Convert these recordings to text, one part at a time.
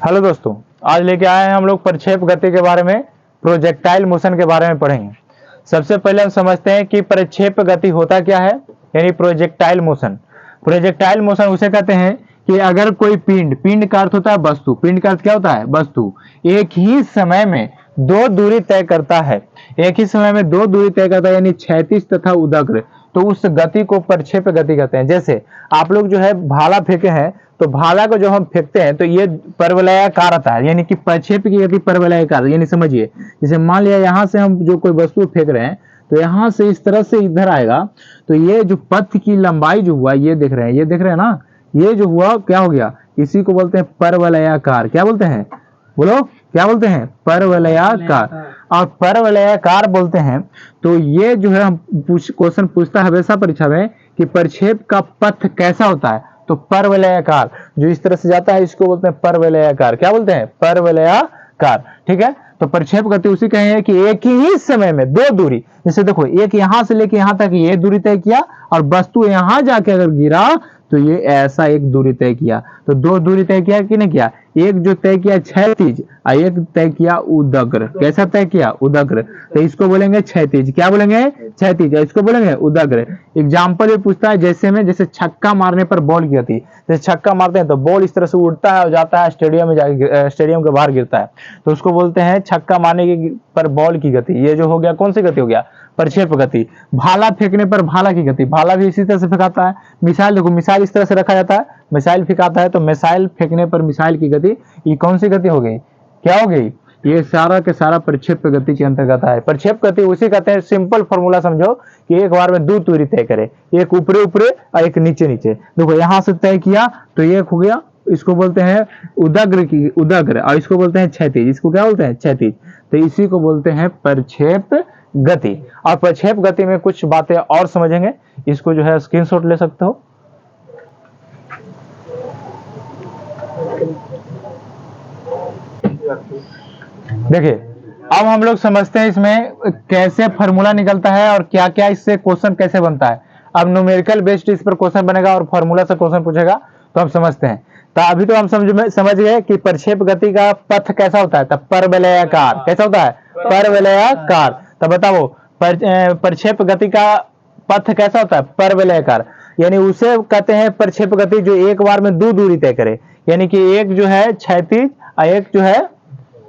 Hello दोस्तों, आज लेके आए हैं हम लोग प्रक्षेप गति के बारे में, प्रोजेक्टाइल मोशन के बारे में पढ़ेंगे। सबसे पहले हम समझते हैं कि प्रक्षेप गति होता क्या है, यानी प्रोजेक्टाइल मोशन। प्रोजेक्टाइल मोशन उसे कहते हैं कि अगर कोई पिंड का अर्थ होता है वस्तु, पिंड का अर्थ क्या होता है वस्तु, एक ही समय में दो दूरी तय करता है, एक ही समय में दो दूरी तय करता है, यानी क्षैतिज तथा उदग्र, तो उस गति को प्रक्षेप गति कहते हैं। जैसे आप लोग जो है भाला फेंके हैं, तो भाला को जब हम फेंकते हैं तो ये परवलयाकार आता है, यानी कि प्रक्षेप की गति परवलयाकार, यानी समझिए जैसे मान लिया यहाँ से हम जो कोई वस्तु फेंक रहे हैं तो यहाँ से इस तरह से इधर आएगा, तो ये जो पथ की लंबाई जो हुआ ये देख रहे हैं, ये देख रहे हैं ना, ये जो हुआ क्या हो गया, इसी को बोलते हैं परवलयाकार। क्या बोलते हैं, बोलो क्या बोलते हैं, परवलयाकार। और परवलयाकार बोलते हैं तो ये जो है हम क्वेश्चन पूछता है हमेशा परीक्षा में कि प्रक्षेप का पथ कैसा होता है, तो परवलयाकार, जो इस तरह से जाता है इसको बोलते हैं परवलयाकार। क्या बोलते हैं, परवलयाकार। ठीक है, तो प्रक्षेप गति उसी कहे हैं कि एक ही समय में दो दूरी, जैसे देखो एक यहां से लेके यहां तक ये दूरी तय किया और वस्तु यहां जाके अगर गिरा तो ये ऐसा एक दूरी तय किया, तो दो दूरी तय किया कि नहीं किया, एक जो तय किया क्षैतिज और एक तय किया उदग्र। कैसा तय किया, उदग्र, तो इसको बोलेंगे क्षैतिज। क्या बोलेंगे, क्षैतिज। इसको बोलेंगे उदग्र। एग्जाम्पल ये पूछता है जैसे में, जैसे छक्का मारने पर बॉल की गति, जैसे छक्का मारते हैं तो बॉल इस तरह से उड़ता है और जाता है स्टेडियम में जाके स्टेडियम के बाहर गिरता है, तो उसको बोलते हैं छक्का मारने पर बॉल की गति। ये जो हो गया कौन सी गति हो गया, प्रक्षेप गति। भाला फेंकने पर भाला की गति, भाला भी इसी तरह से फेंकाता है। मिसाइल देखो, मिसाइल इस तरह से रखा जाता है, मिसाइल फेंकाता है तो मिसाइल फेंकने पर मिसाइल की गति, ये कौन सी गति हो गई, क्या हो गई, ये सारा के सारा प्रक्षेप गति के अंतर्गत है। प्रक्षेप गति उसी कहते हैं, सिंपल फॉर्मूला समझो कि एक बार में दो दूरी तय करे, एक ऊपरे ऊपरे और एक नीचे नीचे। देखो यहां से तय किया तो ये हो गया, इसको बोलते हैं उदग्र की, उदग्र, और इसको बोलते हैं क्षैतिज। इसको क्या बोलते हैं, क्षैतिज। तो इसी को बोलते हैं प्रक्षेप गति। और प्रक्षेप गति में कुछ बातें और समझेंगे, इसको जो है स्क्रीनशॉट ले सकते हो। देखिए अब हम लोग समझते हैं इसमें कैसे फॉर्मूला निकलता है और क्या क्या इससे क्वेश्चन कैसे बनता है। अब न्यूमेरिकल बेस्ड इस पर क्वेश्चन बनेगा और फॉर्मूला से क्वेश्चन पूछेगा, तो हम समझते हैं। तो अभी तो हम समझ गए कि प्रक्षेप गति का पथ कैसा होता है, तब परवलयाकार। कैसा होता है, परवलयाकार। तब बताओ प्रक्षेप गति का पथ कैसा होता है, परवलयाकार, यानी उसे कहते हैं प्रक्षेप गति जो एक बार में दो दूरी तय करे, यानी कि एक जो है क्षैतिज और एक जो है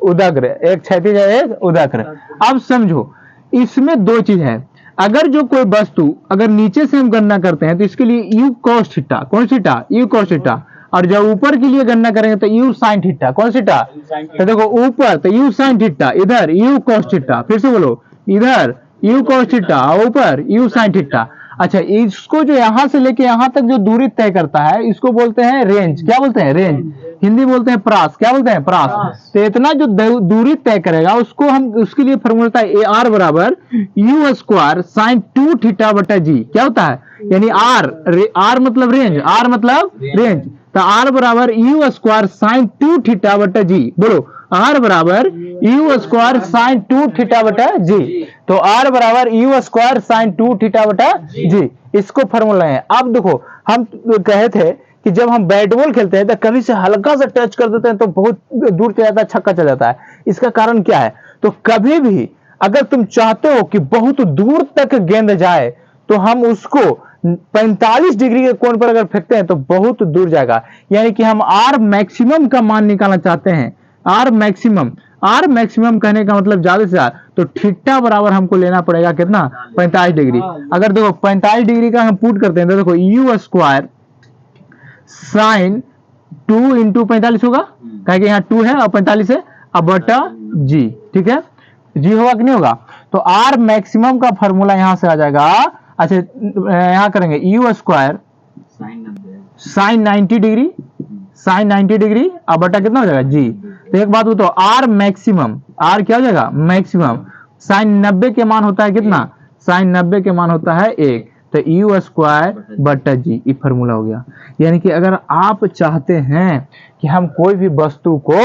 उदग्र, एक क्षैतिज है एक उदग्र। अब समझो इसमें दो चीज है, अगर जो कोई वस्तु अगर नीचे से हम गणना करते हैं तो इसके लिए यू कॉस थीटा, कौन थीटा, यू कॉस थीटा, और जब ऊपर के लिए गणना करेंगे तो यू साइन थीटा, कौन थीटा, तो देखो ऊपर तो यू साइन थीटा, इधर यू कॉस थीटा, फिर से बोलो इधर यू कॉस थीटा और ऊपर यू साइन थीटा। अच्छा, इसको जो यहां से लेके यहां तक जो दूरी तय करता है इसको बोलते हैं रेंज। क्या बोलते हैं, रेंज। हिंदी बोलते हैं प्रास। क्या बोलते हैं, प्रास। तो इतना जो दूरी तय करेगा उसको हम, उसके लिए फॉर्मूला है आर बराबर यू स्क्वायर साइन 2 थीटा बटा जी। क्या होता है, यानी आर मतलब रेंज, आर मतलब रेंज, तो आर बराबर यू स्क्वायर साइन 2 थीटा बटा जी। बोलो आर बराबर यू स्क्वायर साइन 2 थीटा बटा जी। तो आर बराबर यू स्क्वायर साइन 2 थीटा बटा जी, इसको फॉर्मूला है। अब देखो हम कहे थे कि जब हम बैट बॉल खेलते हैं तो कभी से हल्का सा टच कर देते हैं तो बहुत दूर चला जाता है, छक्का चला जाता है। इसका कारण क्या है, तो कभी भी अगर तुम चाहते हो कि बहुत दूर तक गेंद जाए तो हम उसको 45 डिग्री के कोण पर अगर फेंकते हैं तो बहुत दूर जाएगा, यानी कि हम आर मैक्सिमम का मान निकालना चाहते हैं। आर मैक्सिमम, आर मैक्सिमम कहने का मतलब ज्यादा से ज्यादा, तो थीटा बराबर हमको लेना पड़ेगा कितना, 45 डिग्री। अगर देखो 45 डिग्री का हम पुट करते हैं तो देखो यू स्क्वायर साइन 2 इंटू 45 होगा, कहे कि यहाँ 2 है और 45 है, अब बटा जी। ठीक है, जी होगा कि नहीं होगा, तो आर मैक्सिमम का फॉर्मूला यहां से आ जाएगा। अच्छा यहां करेंगे u square sine 90 degree, sine 90 degree अब बटा कितना हो जाएगा जी। तो एक बात बताओ, आर मैक्सिमम, आर क्या हो जाएगा, मैक्सिमम, साइन 90 के मान होता है कितना, साइन 90 के मान होता है 1, तो यू स्क्वायर बटा जी, ये फॉर्मूला हो गया। यानी कि अगर आप चाहते हैं कि हम कोई भी वस्तु को,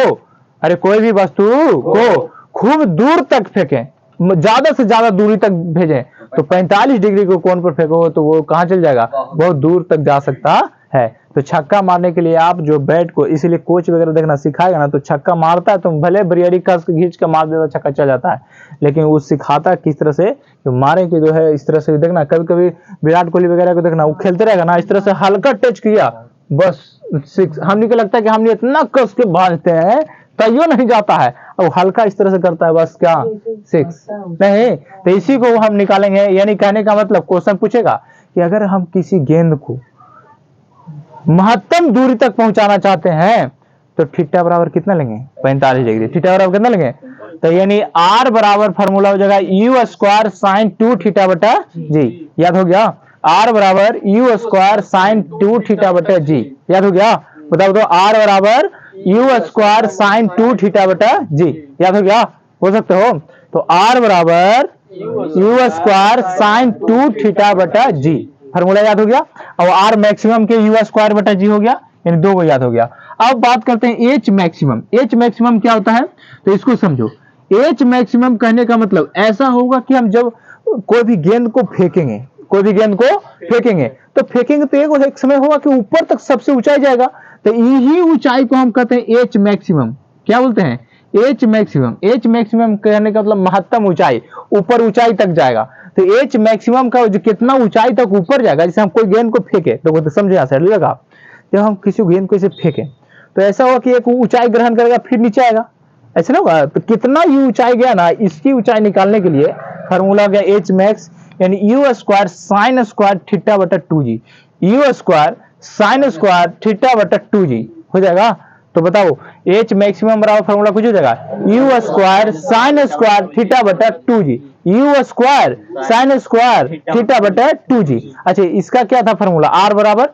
अरे कोई भी वस्तु को खूब दूर तक फेंकें, ज्यादा से ज्यादा दूरी तक भेजें, तो 45 डिग्री को कोण पर फेंको तो वो कहां चल जाएगा, बहुत दूर तक जा सकता है। तो छक्का मारने के लिए आप जो बैट को, इसीलिए कोच वगैरह देखना सिखाएगा ना, तो छक्का मारता है तो भले बरियारी कस के खींच के मार देता, छक्का चल जाता है, लेकिन वो सिखाता है किस तरह से जो मारे कि जो है इस तरह से। देखना कभी कभी विराट कोहली वगैरह को देखना, वो खेलते रहेगा ना, इस तरह से हल्का टच किया बस 6। हमने को लगता है कि हमने इतना कस के भाजते हैं तैयो नहीं जाता है, और हल्का इस तरह से करता है बस क्या 6 नहीं। तो इसी को हम निकालेंगे, यानी कहने का मतलब क्वेश्चन पूछेगा कि अगर हम किसी गेंद को महत्तम दूरी तक पहुंचाना चाहते हैं तो थीटा बराबर कितना लेंगे 45 डिग्री। थीटा बराबर कितना लेंगे, तो यानी आर बराबर फॉर्मूला हो जाएगा यू स्क्वायर साइन 2 थीटा बटा जी। याद हो गया, आर बराबर यू स्क्वायर साइन 2 थीटा बटा जी। याद हो गया, बताओ तो आर बराबर यू स्क्वायर साइन 2 थीटा बटा जी। याद हो गया, हो सकते हो। तो आर बराबर यू स्क्वायर साइन 2 थीटा बटा जी, फॉर्मूला याद हो गया। और आर मैक्सिमम के यू स्क्वायर बटा जी हो गया, यानी 2 को याद हो गया। अब बात करते हैं एच मैक्सिमम। एच मैक्सिमम क्या होता है, तो इसको समझो। एच मैक्सिमम कहने का मतलब ऐसा होगा कि हम जब कोई भी गेंद को फेंकेंगे, कोई भी गेंद को फेंकेंगे तो एक समय होगा कि ऊपर तक सबसे ऊंचाई जाएगा, तो यही ऊंचाई को हम कहते हैं एच मैक्सिमम। क्या बोलते हैं, एच मैक्सिमम। एच मैक्सिमम कहने का मतलब महत्तम ऊंचाई, ऊपर ऊंचाई तक जाएगा। तो एच मैक्सिमम का जो कितना ऊंचाई तक ऊपर जाएगा, जैसे हम कोई गेंद को फेंके तो समझे यहाँ से लगा, जब हम किसी गेंद को इसे फेंके तो ऐसा होगा कि एक ऊंचाई ग्रहण करेगा फिर नीचे आएगा, ऐसा ना होगा। तो कितना ये ऊंचाई गया ना, इसकी ऊंचाई निकालने के लिए फॉर्मूला गया एच मैक्स, यानी you square sine square theta बटा 2g। You square sine square theta बटा 2g हो जाएगा। तो बताओ एच मैक्सिमम बराबर फॉर्मूला कुछ हो जाएगा you square sine square theta बटा 2g। You square sine square theta बटा 2g। अच्छा, इसका क्या था फॉर्मूला, आर बराबर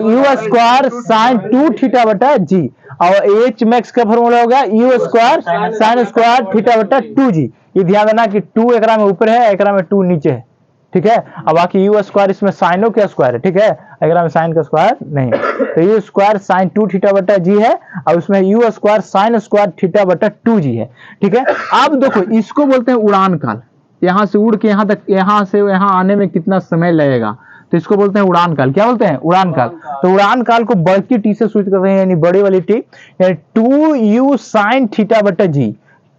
यू स्क्वायर साइन 2 थीटा बटा जी, और एच मैक्स का फॉर्मूला हो गया you square sine square theta बटा 2g। ये ध्यान देना कि 2 एकरा में ऊपर है, एकरा में 2 नीचे है, ठीक है। अब बाकी यू स्क्वायर इसमें साइनो का स्क्वायर है, ठीक है, अगर में साइन का स्क्वायर नहीं। तो यू स्क्वायर साइन 2 थीटा बटा जी है, और उसमें you square sine square theta बटा 2g है, ठीक है। अब देखो इसको बोलते हैं उड़ान काल। यहां से उड़ के यहां तक, यहां से यहां आने में कितना समय लगेगा, तो इसको बोलते हैं उड़ान काल। क्या बोलते हैं, उड़ान काल। तो उड़ान काल को बड़ी की टी से सूचित करते हैं, यानी बड़ी वाली टी, यानी 2u साइन थीटा बटा जी।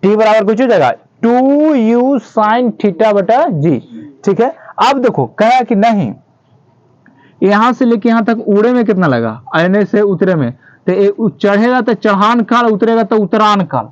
टी बराबर कुछ हो जाएगा 2u साइन थीटा बटा जी, ठीक है। अब देखो कहा कि नहीं, यहां से लेके यहां तक उड़े में कितना लगा, आने से उतरे में, तो चढ़ेगा तो चढ़ान काल, उतरेगा तो उतरान काल।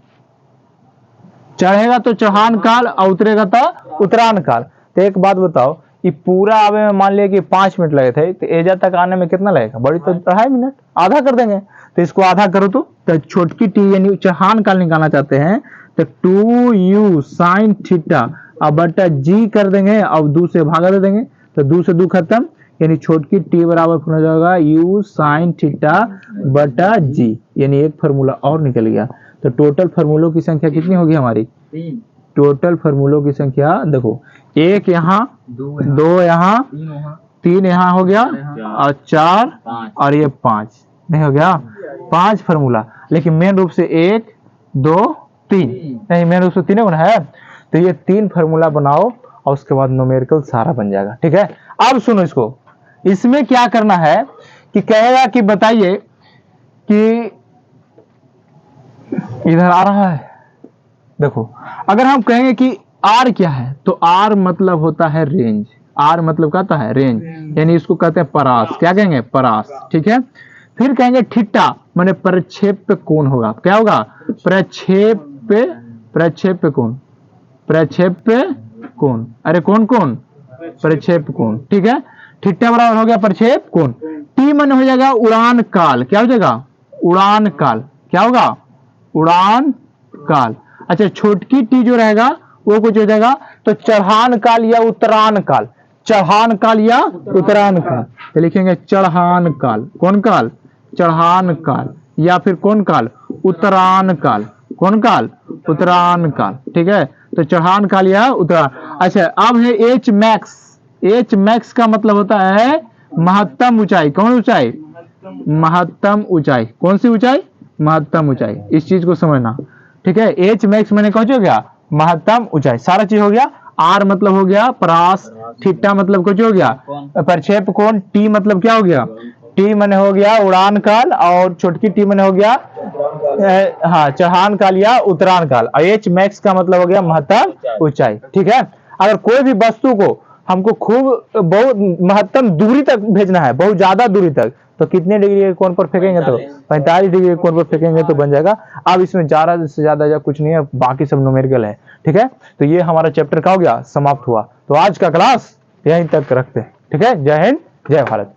चढ़ेगा तो चढ़ान काल और उतरेगा तो उतरान काल। तो एक बात बताओ, ये पूरा आवे में मान लिया कि 5 मिनट लगे थे, तो एजा तक आने में कितना लगेगा, बड़ी तो 2.5 मिनट, आधा कर देंगे। तो इसको आधा करो तो छोटकी टी यानी चढ़ान काल निकालना चाहते हैं, तो 2u साइन थीटा अब बटा जी कर देंगे और 2 से भागा दे देंगे, तो 2 से 2 खत्म, यानी छोटकी टी बराबर हो जाएगा u साइन थीटा बटा जी, यानी एक फार्मूला और निकल गया। तो टोटल फार्मूलों की संख्या कितनी होगी हमारी, 3। टोटल फार्मूलों की संख्या देखो, 1 यहाँ, 2 यहाँ, 3 यहाँ हो गया, और 4 और ये 5 नहीं हो गया, 5 फार्मूला। लेकिन मेन रूप से 1 2 3 नहीं, मेन रूप से 3 होना है। तो ये 3 फार्मूला बनाओ और उसके बाद न्यूमेरिकल सारा बन जाएगा, ठीक है। अब सुनो इसको, इसमें क्या करना है कि कहेगा कि बताइए कि इधर आ रहा है, देखो अगर हम कहेंगे कि आर क्या है, तो आर मतलब होता है रेंज। आर मतलब क्या होता है, रेंज, यानी इसको कहते हैं परास। क्या कहेंगे, परास, ठीक है। फिर कहेंगे थीटा माने प्रक्षेप पे कोण होगा। क्या होगा, प्रक्षेप पे कोण, प्रक्षेप पे कोण, अरे कौन कौन, प्रक्षेप कोण, ठीक है। थीटा बराबर हो गया प्रक्षेप कोण। टी मन हो जाएगा उड़ान काल। क्या हो जाएगा, उड़ान काल। क्या होगा, उड़ान काल। अच्छा, छोटकी टी जो रहेगा वो कुछ हो जाएगा, तो चढ़ान काल या उतरान काल। चढ़ान काल या उतरान काल, तो लिखेंगे चढ़ान काल। कौन काल, चढ़ान काल, या फिर कौन काल, उतरान काल। कौन काल, उतरान काल, ठीक है। तो चढ़ान काल या उतरान। अच्छा, अब है एच मैक्स। एच मैक्स का मतलब होता है महत्तम ऊंचाई। कौन ऊंचाई, महत्तम ऊंचाई। कौन सी ऊंचाई, महत्तम ऊंचाई। इस चीज को समझना, ठीक है। एच मैक्स मैंने कौन हो गया, महत्तम ऊंचाई, सारा चीज हो गया। आर मतलब हो गया परास, थीटा मतलब कुछ हो गया प्रक्षेप कोण, टी मतलब क्या हो गया टी मैंने हो गया उड़ान काल, और छोटकी टी मैंने हो गया हाँ चढ़ान काल या उतरान काल, और एच मैक्स का मतलब हो गया महत्तम ऊंचाई। ठीक है, अगर कोई भी वस्तु को हमको खूब बहुत महत्तम दूरी तक भेजना है, बहुत ज्यादा दूरी तक, तो कितने डिग्री के कोण पर फेंकेंगे? तो 45 डिग्री के कोण पर फेंकेंगे तो बन जाएगा। अब इसमें ज्यादा से ज्यादा या कुछ नहीं है, बाकी सब न्यूमेरिकल है। ठीक है, तो ये हमारा चैप्टर का हो गया, समाप्त हुआ। तो आज का क्लास यहीं तक रखते हैं। ठीक है, जय हिंद, जय भारत।